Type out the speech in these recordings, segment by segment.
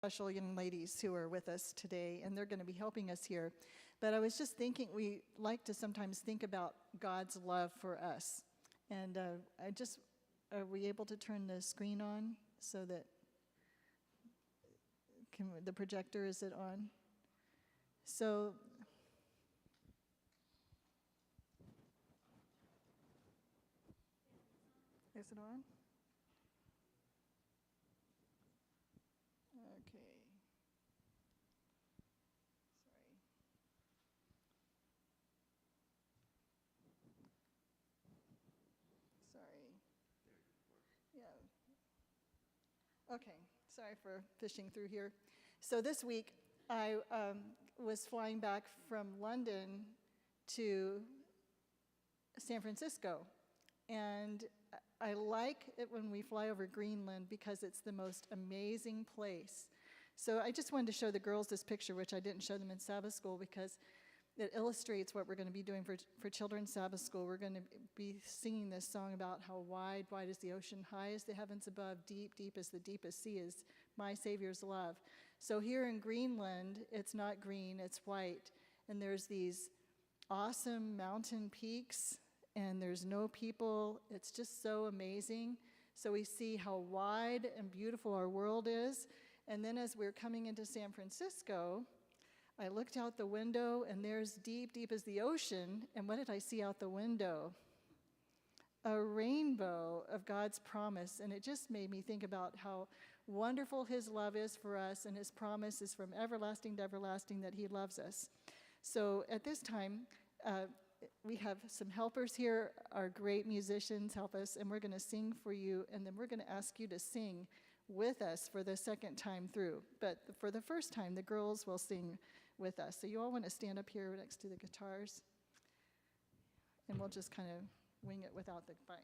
Special young ladies who are with us today, and they're going to be helping us here. But I was just thinking, we like to sometimes think about God's love for us. And are we able to turn the screen on so that, the projector, is it on? So, is it on? Okay. Sorry. Yeah. Okay. Sorry for fishing through here. So this week, I was flying back from London to San Francisco. And I like it when we fly over Greenland because it's the most amazing place. So I just wanted to show the girls this picture, which I didn't show them in Sabbath school because it illustrates what we're going to be doing for Children's Sabbath School. We're going to be singing this song about how wide, wide is the ocean, high as the heavens above, deep, deep as the deepest sea is my Savior's love. So here in Greenland, it's not green, it's white. And there's these awesome mountain peaks, and there's no people. It's just so amazing. So we see how wide and beautiful our world is. And then as we're coming into San Francisco, I looked out the window, and there's deep, deep as the ocean. And what did I see out the window? A rainbow of God's promise. And it just made me think about how wonderful His love is for us, and His promise is from everlasting to everlasting that He loves us. So at this time, we have some helpers here. Our great musicians help us, and we're going to sing for you, and then we're going to ask you to sing with us for the second time through. But for the first time, the girls will sing with us. So you all want to stand up here next to the guitars, and we'll just kind of wing it without the mic.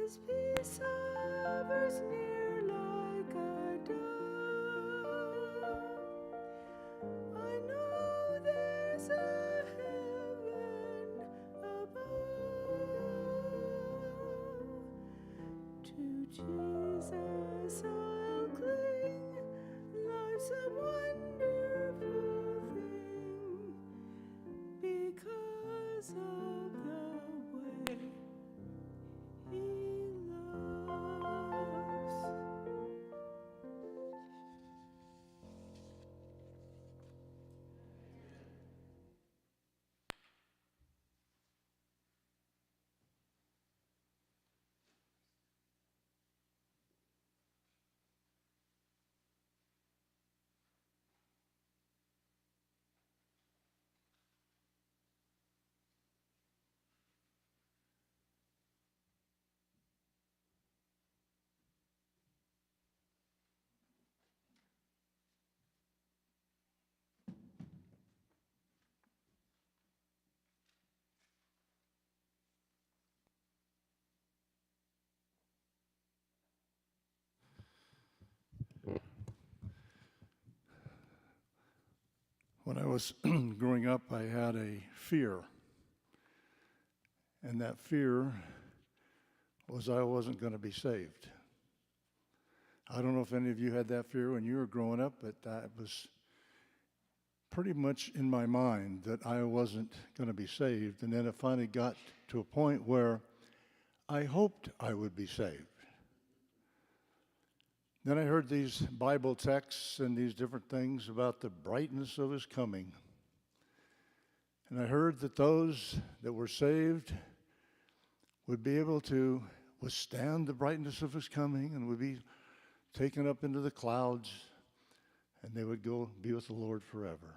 His peace hovers near like a dove. I know there's a heaven above. To Jesus I'll cling. Life's a wonderful thing because of the way He loves. When I was growing up, I had a fear. And that fear was I wasn't going to be saved. I don't know if any of you had that fear when you were growing up, but that was pretty much in my mind that I wasn't going to be saved. And then it finally got to a point where I hoped I would be saved. Then I heard these Bible texts and these different things about the brightness of His coming. And I heard that those that were saved would be able to withstand the brightness of His coming and would be taken up into the clouds, and they would go be with the Lord forever.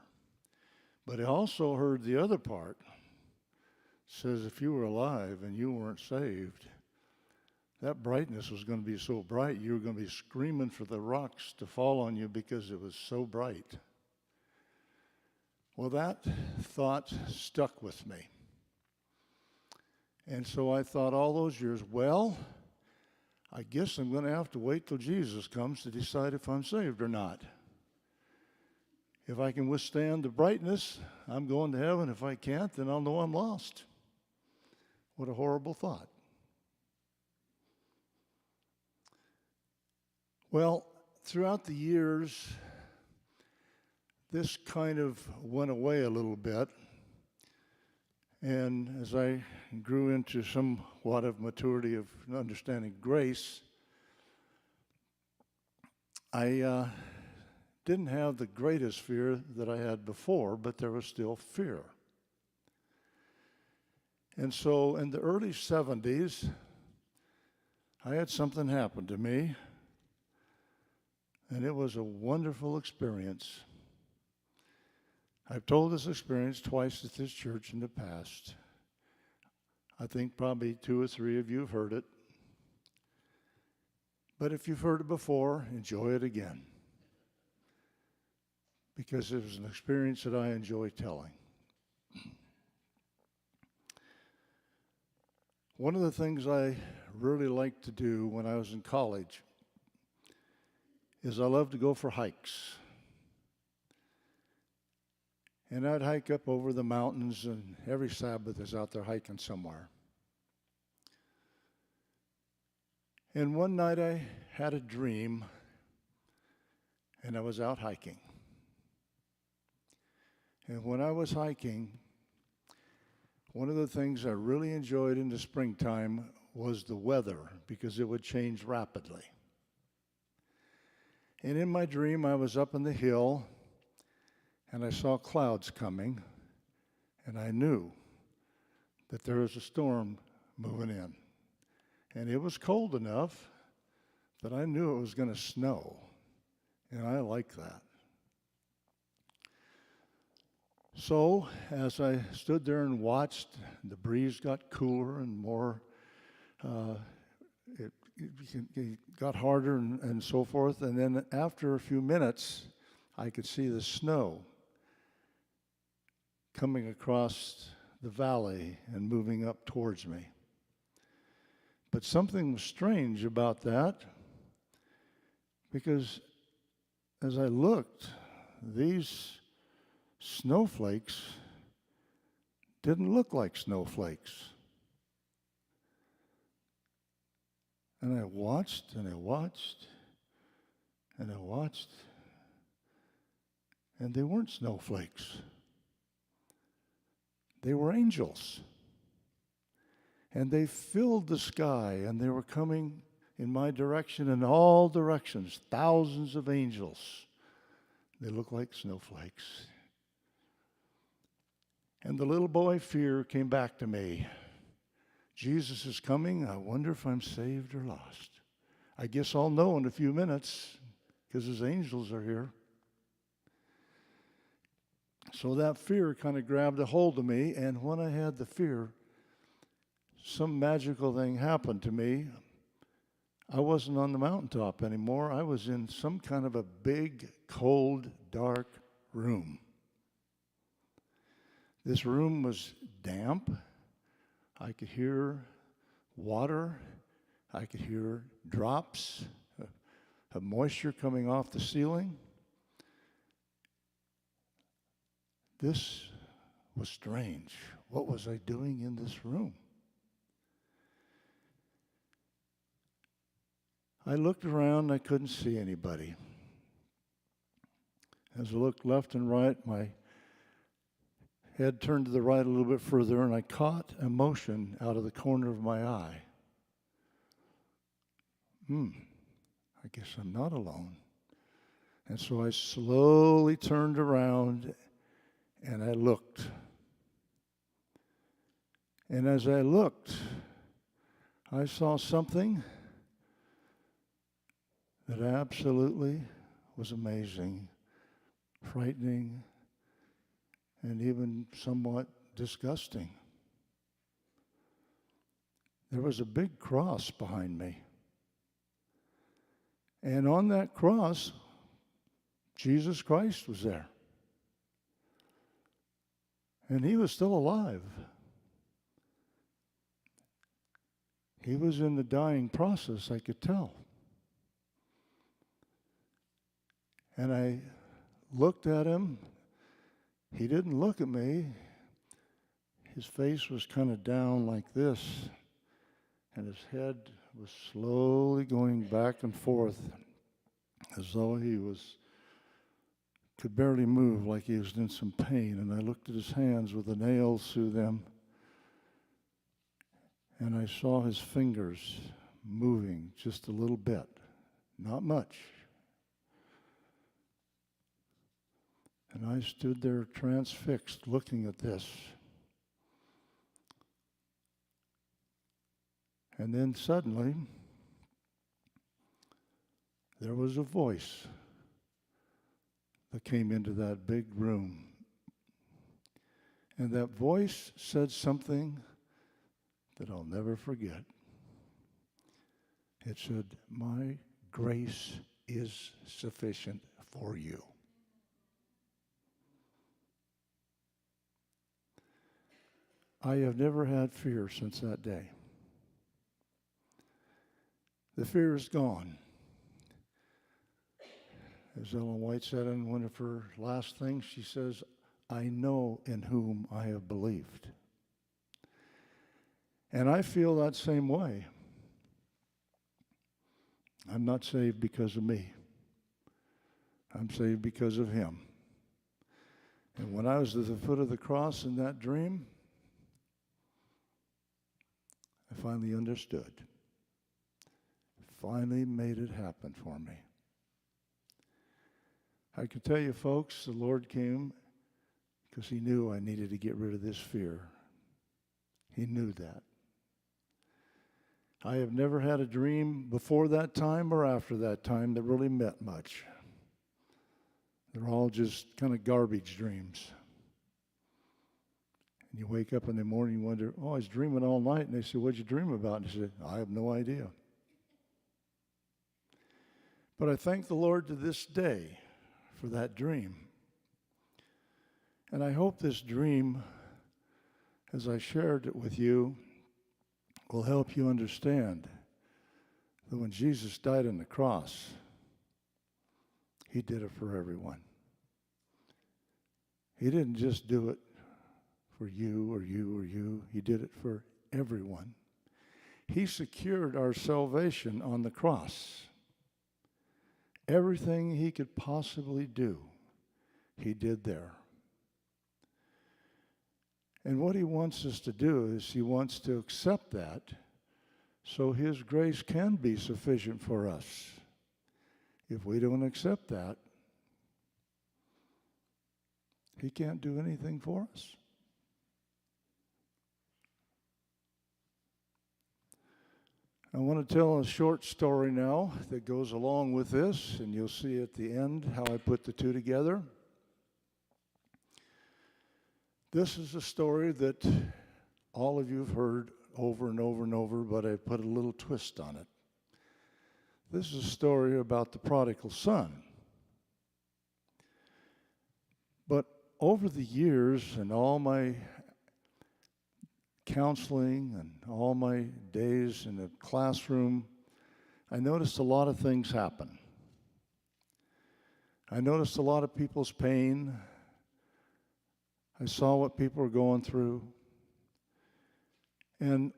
But I also heard the other part. It says if you were alive and you weren't saved, that brightness was going to be so bright you were going to be screaming for the rocks to fall on you because it was so bright. Well, that thought stuck with me. And so I thought all those years, well, I guess I'm going to have to wait till Jesus comes to decide if I'm saved or not. If I can withstand the brightness, I'm going to heaven. If I can't, then I'll know I'm lost. What a horrible thought. Well, throughout the years, this kind of went away a little bit. And as I grew into somewhat of maturity of understanding grace, I didn't have the greatest fear that I had before, but there was still fear. And so in the early 70s, I had something happen to me, and it was a wonderful experience. I've told this experience twice at this church in the past. I think probably 2 or 3 of you have heard it. But if you've heard it before, enjoy it again. Because it was an experience that I enjoy telling. One of the things I really liked to do when I was in college is I loved to go for hikes. And I'd hike up over the mountains, and every Sabbath is out there hiking somewhere. And one night I had a dream, and I was out hiking. And when I was hiking, one of the things I really enjoyed in the springtime was the weather, because it would change rapidly. And in my dream, I was up on the hill, and I saw clouds coming, and I knew that there was a storm moving in. And it was cold enough that I knew it was going to snow, and I like that. So as I stood there and watched, the breeze got cooler and more, it got harder and so forth, and then after a few minutes, I could see the snow coming across the valley and moving up towards me. But something was strange about that, because as I looked, these snowflakes didn't look like snowflakes. And I watched and I watched and I watched, and they weren't snowflakes. They were angels. And they filled the sky, and they were coming in my direction in all directions, thousands of angels. They looked like snowflakes. And the little boy fear came back to me. Jesus is coming. I wonder if I'm saved or lost. I guess I'll know in a few minutes because his angels are here. So that fear kind of grabbed a hold of me, and when I had the fear, some magical thing happened to me. I wasn't on the mountaintop anymore. I was in some kind of a big, cold, dark room. This room was damp. I could hear water. I could hear drops of moisture coming off the ceiling. This was strange. What was I doing in this room? I looked around, I couldn't see anybody. As I looked left and right, my head turned to the right a little bit further, and I caught a motion out of the corner of my eye. I guess I'm not alone. And so I slowly turned around, and I looked. And as I looked, I saw something that absolutely was amazing, frightening, and even somewhat disgusting. There was a big cross behind me. And on that cross, Jesus Christ was there. And he was still alive. He was in the dying process, I could tell. And I looked at him. He didn't look at me. His face was kind of down like this, and his head was slowly going back and forth as though he could barely move, like he was in some pain. And I looked at his hands with the nails through them, and I saw his fingers moving just a little bit, not much. And I stood there transfixed, looking at this. And then suddenly, there was a voice that came into that big room. And that voice said something that I'll never forget. It said, "My grace is sufficient for you." I have never had fear since that day. The fear is gone. As Ellen White said in one of her last things, she says, "I know in whom I have believed." And I feel that same way. I'm not saved because of me. I'm saved because of him. And when I was at the foot of the cross in that dream, I finally understood. Finally made it happen for me. I can tell you, folks, the Lord came because he knew I needed to get rid of this fear. He knew that. I have never had a dream before that time or after that time that really meant much. They're all just kind of garbage dreams. And you wake up in the morning and wonder, "Oh, I was dreaming all night." And they say, "What'd you dream about?" And I said, "I have no idea." But I thank the Lord to this day for that dream. And I hope this dream, as I shared it with you, will help you understand that when Jesus died on the cross, he did it for everyone. He didn't just do it for you or you or you. He did it for everyone. He secured our salvation on the cross. Everything he could possibly do, he did there. And what he wants us to do is he wants to accept that so his grace can be sufficient for us. If we don't accept that, he can't do anything for us. I want to tell a short story now that goes along with this, and you'll see at the end how I put the two together. This is a story that all of you have heard over and over and over, but I put a little twist on it. This is a story about the prodigal son. But over the years and all my counseling and all my days in the classroom, I noticed a lot of things happen. I noticed a lot of people's pain. I saw what people were going through. And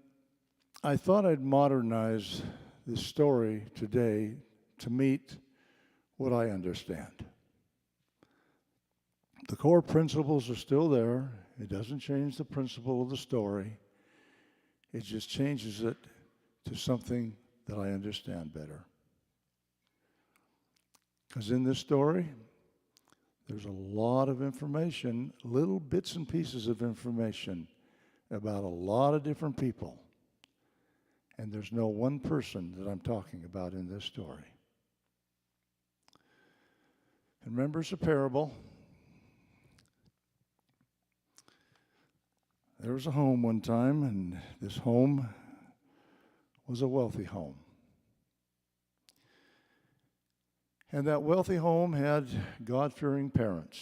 I thought I'd modernize this story today to meet what I understand. The core principles are still there. It doesn't change the principle of the story. It just changes it to something that I understand better. Because in this story, there's a lot of information, little bits and pieces of information about a lot of different people. And there's no one person that I'm talking about in this story. And remember, it's a parable. There was a home one time, and this home was a wealthy home. And that wealthy home had God-fearing parents.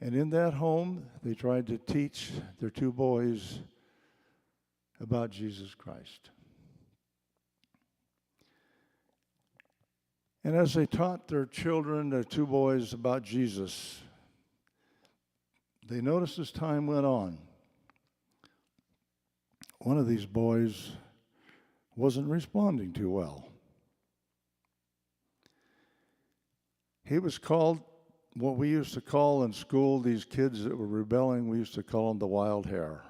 And in that home, they tried to teach their two boys about Jesus Christ. And as they taught their children, their two boys, about Jesus, they noticed as time went on, one of these boys wasn't responding too well. He was called what we used to call in school, these kids that were rebelling, we used to call them the wild hare.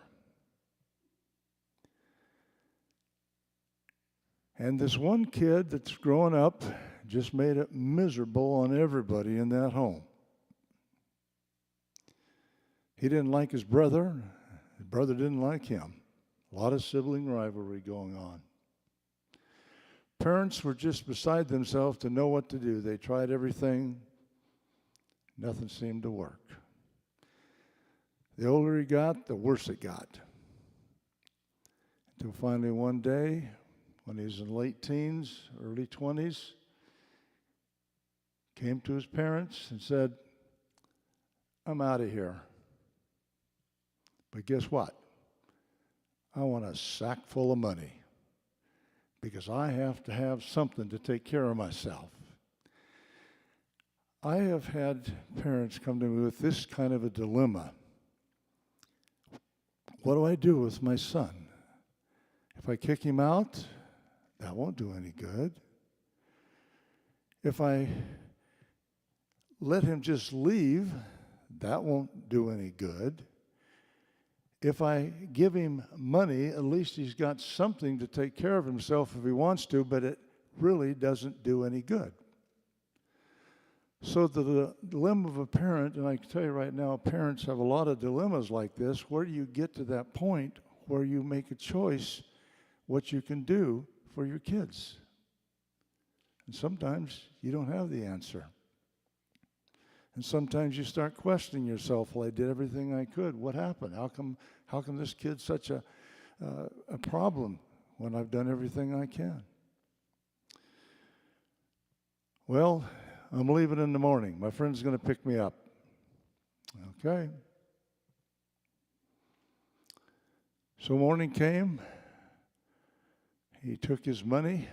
And this one kid that's growing up just made it miserable on everybody in that home. He didn't like his brother didn't like him. A lot of sibling rivalry going on. Parents were just beside themselves to know what to do. They tried everything. Nothing seemed to work. The older he got, the worse it got. Until finally one day, when he was in late teens, early 20s, came to his parents and said, "I'm out of here. But guess what? I want a sack full of money because I have to have something to take care of myself." I have had parents come to me with this kind of a dilemma. What do I do with my son? If I kick him out, that won't do any good. If I let him just leave, that won't do any good. If I give him money, at least he's got something to take care of himself if he wants to, but it really doesn't do any good. So the dilemma of a parent, and I can tell you right now, parents have a lot of dilemmas like this. Where do you get to that point where you make a choice what you can do for your kids? And sometimes you don't have the answer. And sometimes you start questioning yourself, well, I did everything I could. What happened? How come this kid's such a problem when I've done everything I can? Well, I'm leaving in the morning. My friend's going to pick me up. Okay. So morning came, he took his money,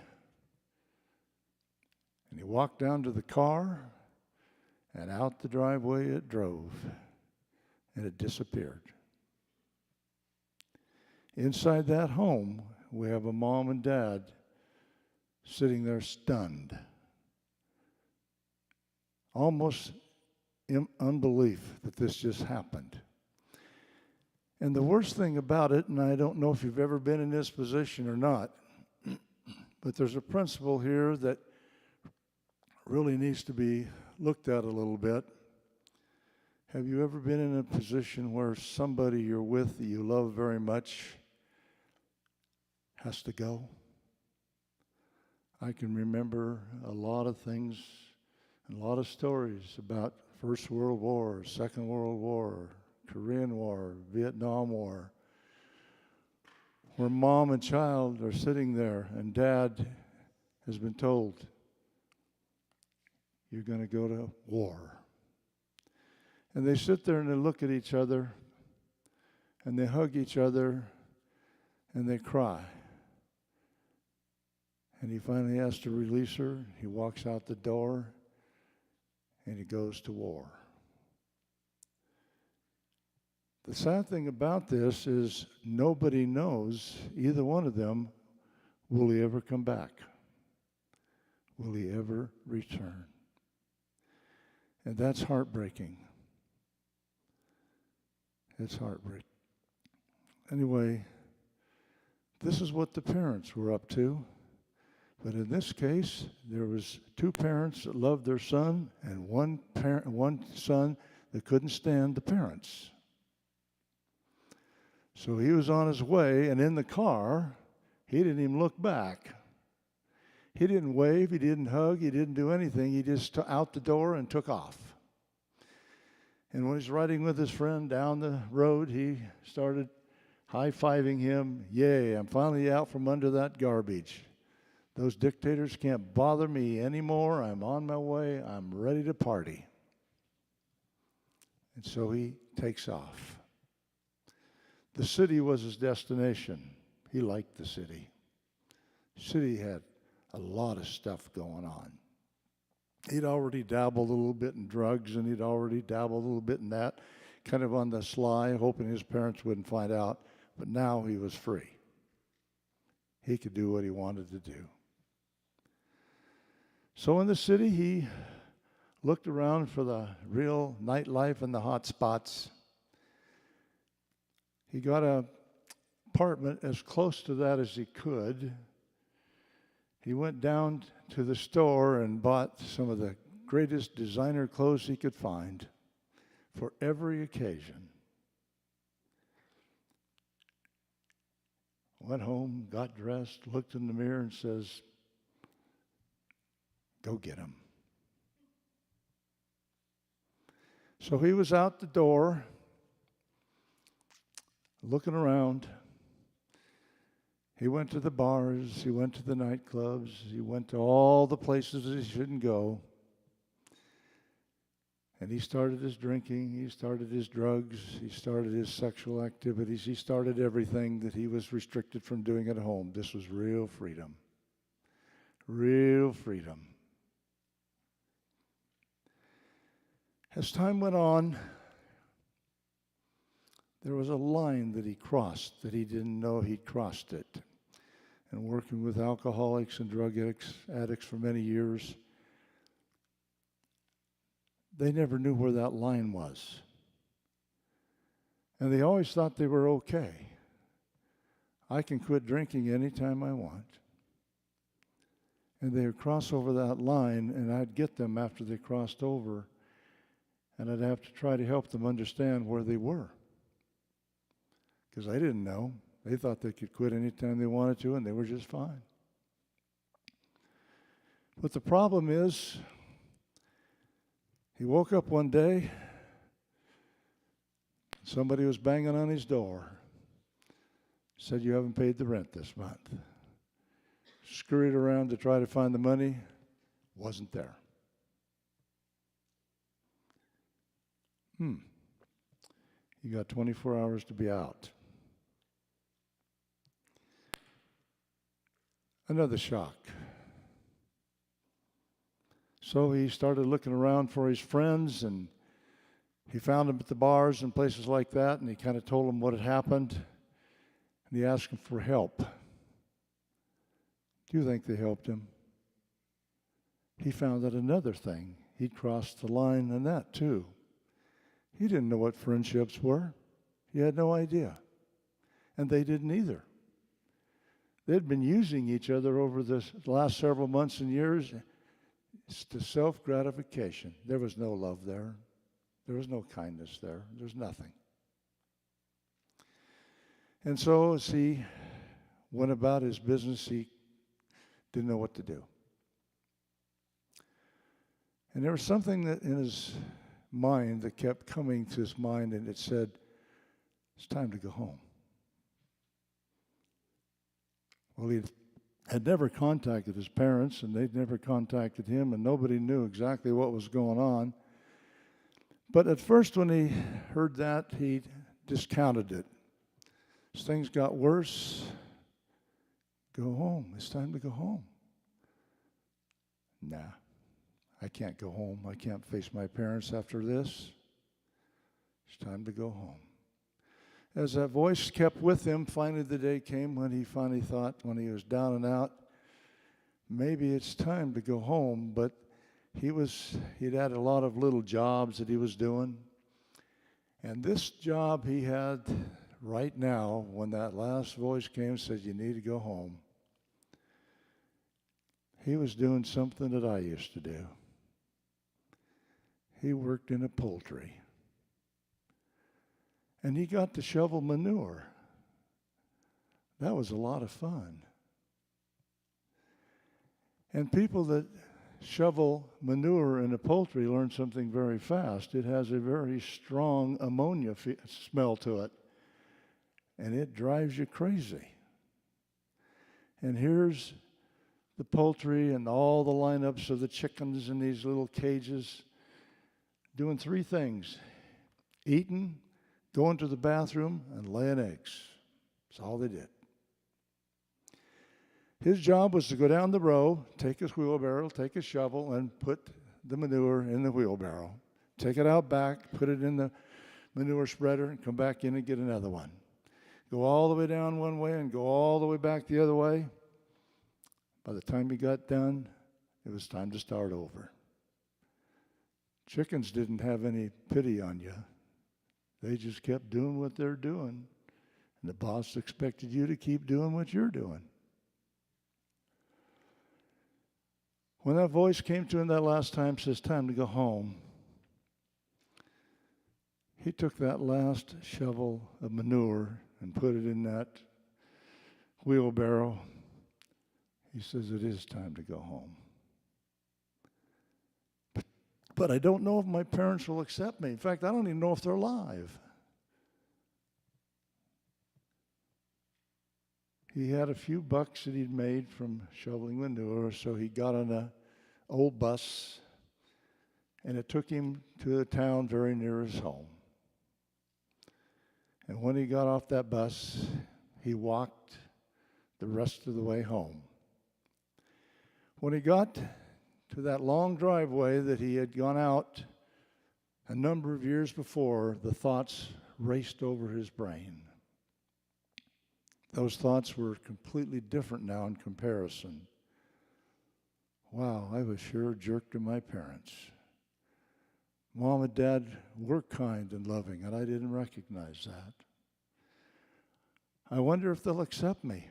and he walked down to the car, and out the driveway it drove, and it disappeared. Inside that home, we have a mom and dad sitting there stunned, almost in unbelief that this just happened. And the worst thing about it, and I don't know if you've ever been in this position or not, but there's a principle here that really needs to be looked at a little bit. Have you ever been in a position where somebody you're with that you love very much has to go? I can remember a lot of things and a lot of stories about First World War, Second World War, Korean War, Vietnam War, where mom and child are sitting there and dad has been told, you're going to go to war. And they sit there and they look at each other and they hug each other and they cry. And he finally has to release her. He walks out the door and he goes to war. The sad thing about this is nobody knows, either one of them, will he ever come back? Will he ever return? And that's heartbreaking. It's heartbreaking. Anyway, this is what the parents were up to. But in this case, there was two parents that loved their son and one son that couldn't stand the parents. So he was on his way, and in the car, he didn't even look back. He didn't wave, he didn't hug, he didn't do anything. He just out the door and took off. And when he's riding with his friend down the road, he started high-fiving him. Yay, I'm finally out from under that garbage. Those dictators can't bother me anymore. I'm on my way. I'm ready to party. And so he takes off. The city was his destination. He liked the city. The city had a lot of stuff going on. He'd already dabbled a little bit in drugs, and he'd already dabbled a little bit in that, kind of on the sly, hoping his parents wouldn't find out. But now he was free. He could do what he wanted to do. So in the city, he looked around for the real nightlife and the hot spots. He got an apartment as close to that as he could. He went down to the store and bought some of the greatest designer clothes he could find for every occasion. Went home, got dressed, looked in the mirror and says, go get him. So he was out the door, looking around. He went to the bars, he went to the nightclubs, he went to all the places he shouldn't go. And he started his drinking, he started his drugs, he started his sexual activities, he started everything that he was restricted from doing at home. This was real freedom. Real freedom. As time went on, there was a line that he crossed that he didn't know he'd crossed it. And working with alcoholics and drug addicts for many years, they never knew where that line was. And they always thought they were okay. I can quit drinking anytime I want. And they would cross over that line, and I'd get them after they crossed over, and I'd have to try to help them understand where they were. Because I didn't know. They thought they could quit anytime they wanted to, and they were just fine. But the problem is, he woke up one day, somebody was banging on his door, said, you haven't paid the rent this month. Scurried around to try to find the money, wasn't there. You got 24 hours to be out. Another shock. So he started looking around for his friends, and he found them at the bars and places like that, and he kind of told them what had happened, and he asked them for help. Do you think they helped him? He found out another thing. He'd crossed the line in that too. He didn't know what friendships were. He had no idea. And they didn't either. They'd been using each other over the last several months and years to self-gratification. There was no love there. There was no kindness there. There was nothing. And so as he went about his business, he didn't know what to do. And there was something that in his mind that kept coming to his mind, and it said, it's time to go home. Well, he had never contacted his parents, and they'd never contacted him, and nobody knew exactly what was going on. But at first, when he heard that, he discounted it. As things got worse, go home. It's time to go home. Nah, I can't go home. I can't face my parents after this. It's time to go home. As that voice kept with him, finally the day came when he finally thought, when he was down and out, maybe it's time to go home. But he'd had a lot of little jobs that he was doing. And this job he had right now, when that last voice came and said, you need to go home, he was doing something that I used to do. He worked in a poultry. And he got to shovel manure. That was a lot of fun. And people that shovel manure in a poultry learn something very fast. It has a very strong ammonia smell to it. And it drives you crazy. And here's the poultry and all the lineups of the chickens in these little cages doing three things: eating, going to the bathroom, and laying eggs. That's all they did. His job was to go down the row, take his wheelbarrow, take his shovel, and put the manure in the wheelbarrow. Take it out back, put it in the manure spreader, and come back in and get another one. Go all the way down one way and go all the way back the other way. By the time he got done, it was time to start over. Chickens didn't have any pity on you. They just kept doing what they're doing. And the boss expected you to keep doing what you're doing. When that voice came to him that last time, says, time to go home, he took that last shovel of manure and put it in that wheelbarrow. He says, it is time to go home. But I don't know if my parents will accept me. In fact, I don't even know if they're alive. He had a few bucks that he'd made from shoveling manure, so he got on an old bus, and it took him to a town very near his home. And when he got off that bus, he walked the rest of the way home. When he got to that long driveway that he had gone out a number of years before, the thoughts raced over his brain. Those thoughts were completely different now in comparison. Wow, I was sure a jerk to my parents. Mom and Dad were kind and loving, and I didn't recognize that. I wonder if they'll accept me.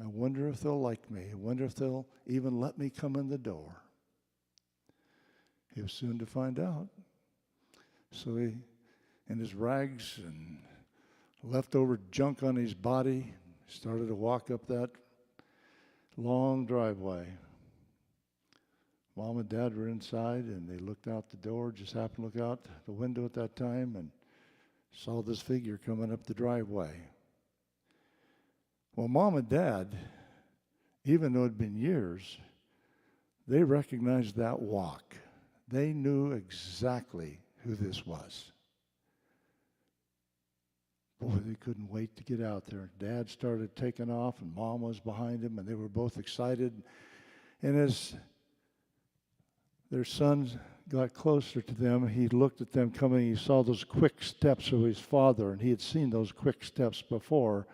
I wonder if they'll like me. I wonder if they'll even let me come in the door. He was soon to find out. So he, in his rags and leftover junk on his body, started to walk up that long driveway. Mom and Dad were inside, and they looked out the door, just happened to look out the window at that time, and saw this figure coming up the driveway. Well, Mom and Dad, even though it had been years, they recognized that walk. They knew exactly who this was. Boy, they couldn't wait to get out there. Dad started taking off, and Mom was behind him, and they were both excited. And as their son got closer to them, he looked at them coming. He saw those quick steps of his father, and he had seen those quick steps before,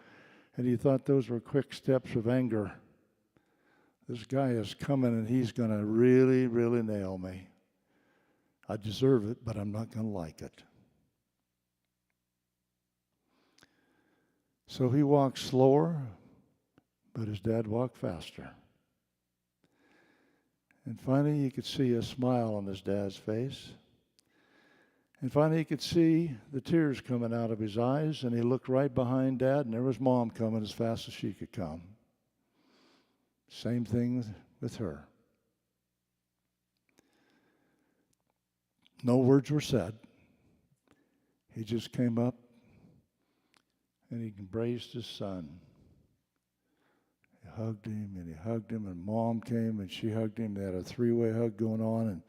and he thought those were quick steps of anger. This guy is coming, and he's going to really, really nail me. I deserve it, but I'm not going to like it. So he walked slower, but his dad walked faster. And finally, you could see a smile on his dad's face. And finally, he could see the tears coming out of his eyes, and he looked right behind Dad, and there was Mom coming as fast as she could come. Same thing with her. No words were said. He just came up, and he embraced his son. He hugged him, and he hugged him, and Mom came, and she hugged him. They had a three-way hug going on, and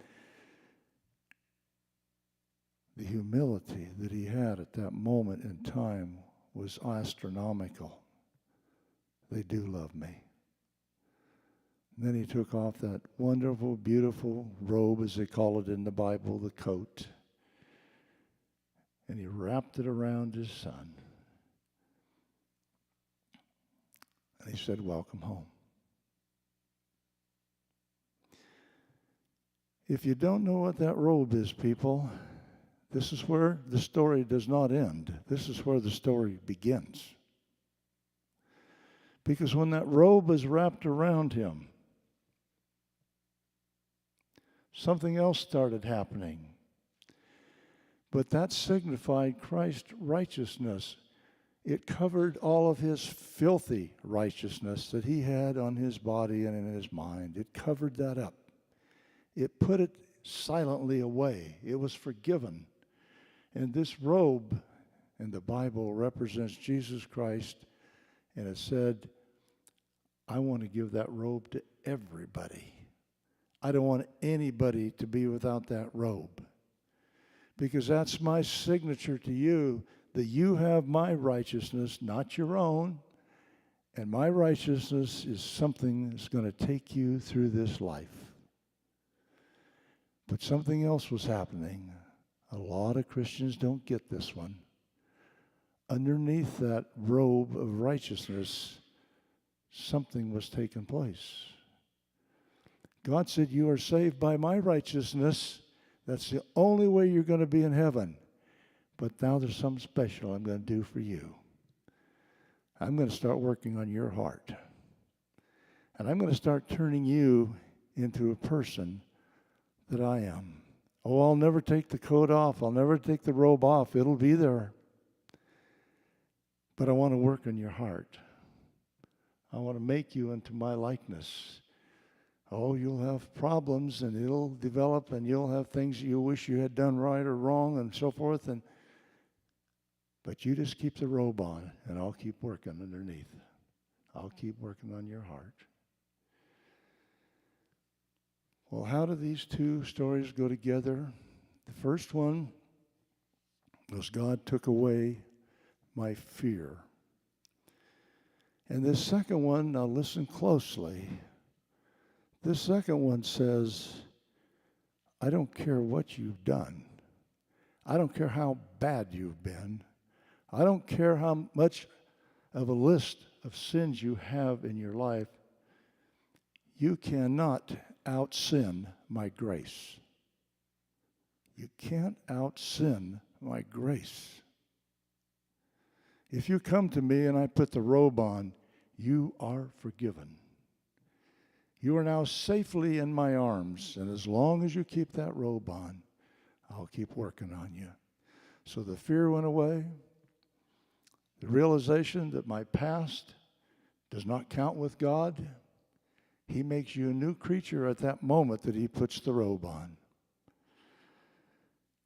the humility that he had at that moment in time was astronomical. They do love me. And then he took off that wonderful, beautiful robe, as they call it in the Bible, the coat, and he wrapped it around his son. And he said, "Welcome home." If you don't know what that robe is, people, this is where the story does not end. This is where the story begins. Because when that robe was wrapped around him, something else started happening. But that signified Christ's righteousness. It covered all of his filthy righteousness that he had on his body and in his mind. It covered that up. It put it silently away. It was forgiven. And this robe in the Bible represents Jesus Christ. And it said, I want to give that robe to everybody. I don't want anybody to be without that robe. Because that's my signature to you, that you have my righteousness, not your own. And my righteousness is something that's going to take you through this life. But something else was happening. A lot of Christians don't get this one. Underneath that robe of righteousness, something was taking place. God said, you are saved by my righteousness. That's the only way you're going to be in heaven. But now there's something special I'm going to do for you. I'm going to start working on your heart. And I'm going to start turning you into a person that I am. Oh, I'll never take the coat off. I'll never take the robe off. It'll be there. But I want to work on your heart. I want to make you into my likeness. Oh, you'll have problems, and it'll develop, and you'll have things you wish you had done right or wrong, and so forth. But you just keep the robe on, and I'll keep working underneath. I'll keep working on your heart. Well, how do these two stories go together? The first one was God took away my fear. And this second one, now listen closely. This second one says, I don't care what you've done. I don't care how bad you've been. I don't care how much of a list of sins you have in your life. You cannot out-sin my grace. You can't out-sin my grace. If you come to me and I put the robe on, you are forgiven. You are now safely in my arms, and as long as you keep that robe on, I'll keep working on you. So the fear went away. The realization that my past does not count with God. He makes you a new creature at that moment that he puts the robe on.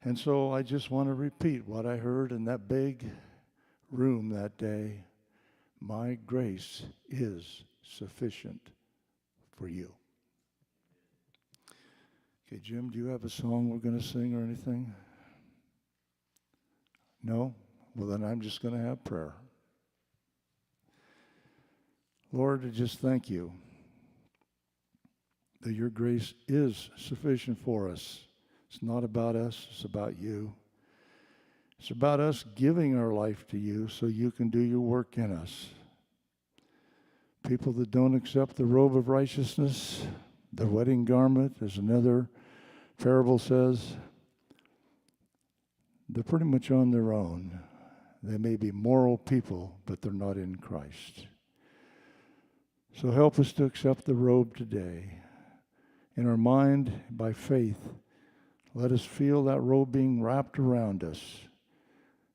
And so I just want to repeat what I heard in that big room that day. My grace is sufficient for you. Okay, Jim, do you have a song we're going to sing or anything? No? Well, then I'm just going to have prayer. Lord, I just thank you that your grace is sufficient for us. It's not about us, it's about you. It's about us giving our life to you so you can do your work in us. People that don't accept the robe of righteousness, the wedding garment, as another parable says, they're pretty much on their own. They may be moral people, but they're not in Christ. So help us to accept the robe today. In our mind, by faith, let us feel that robe being wrapped around us.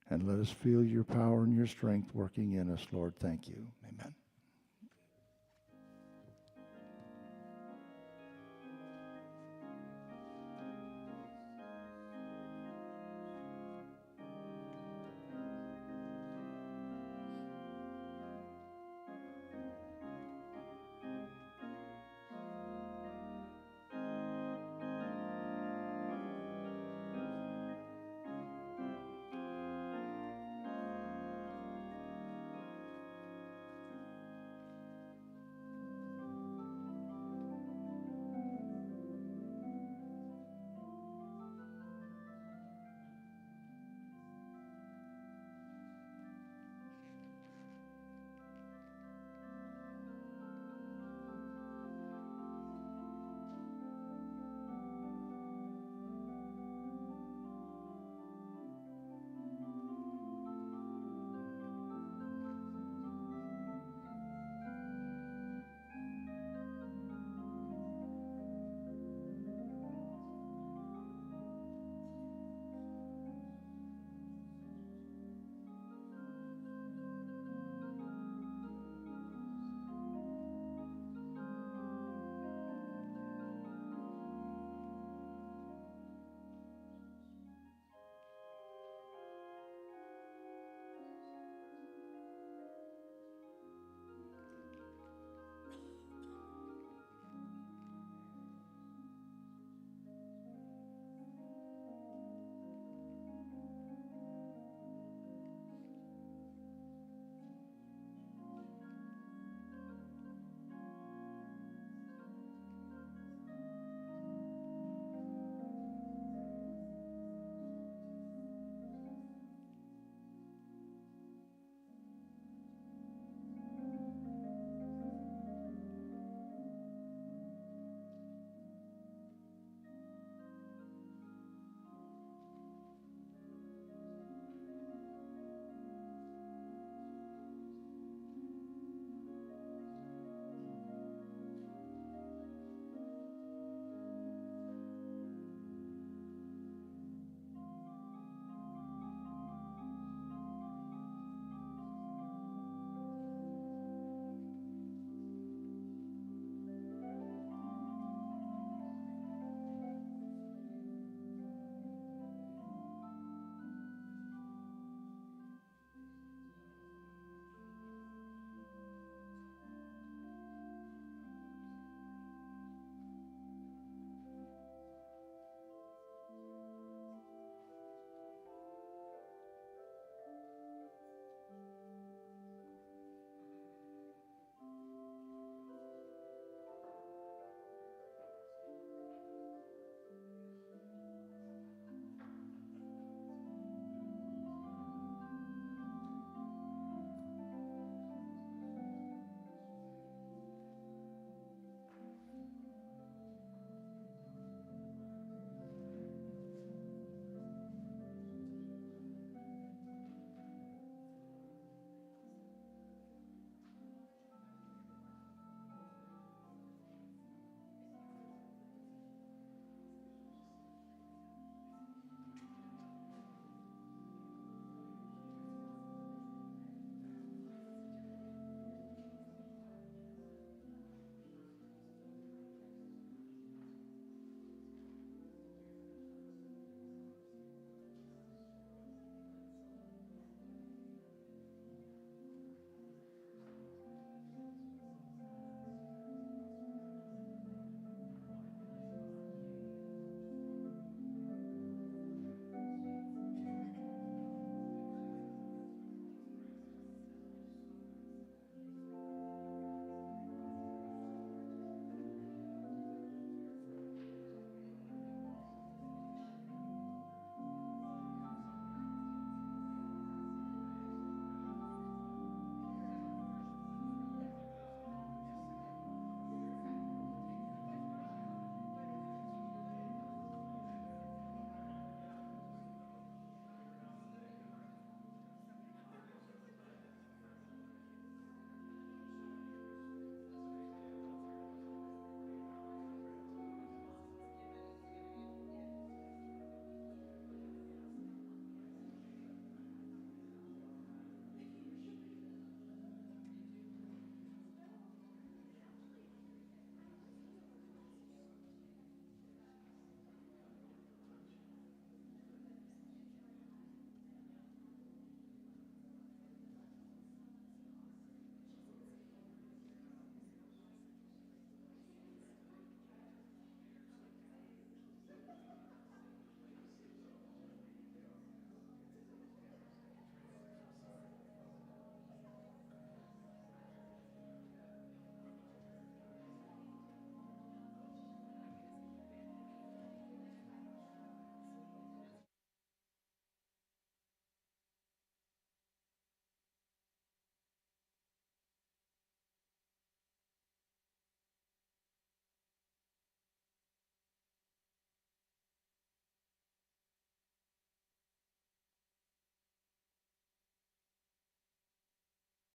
And let us feel your power and your strength working in us, Lord. Thank you. Amen.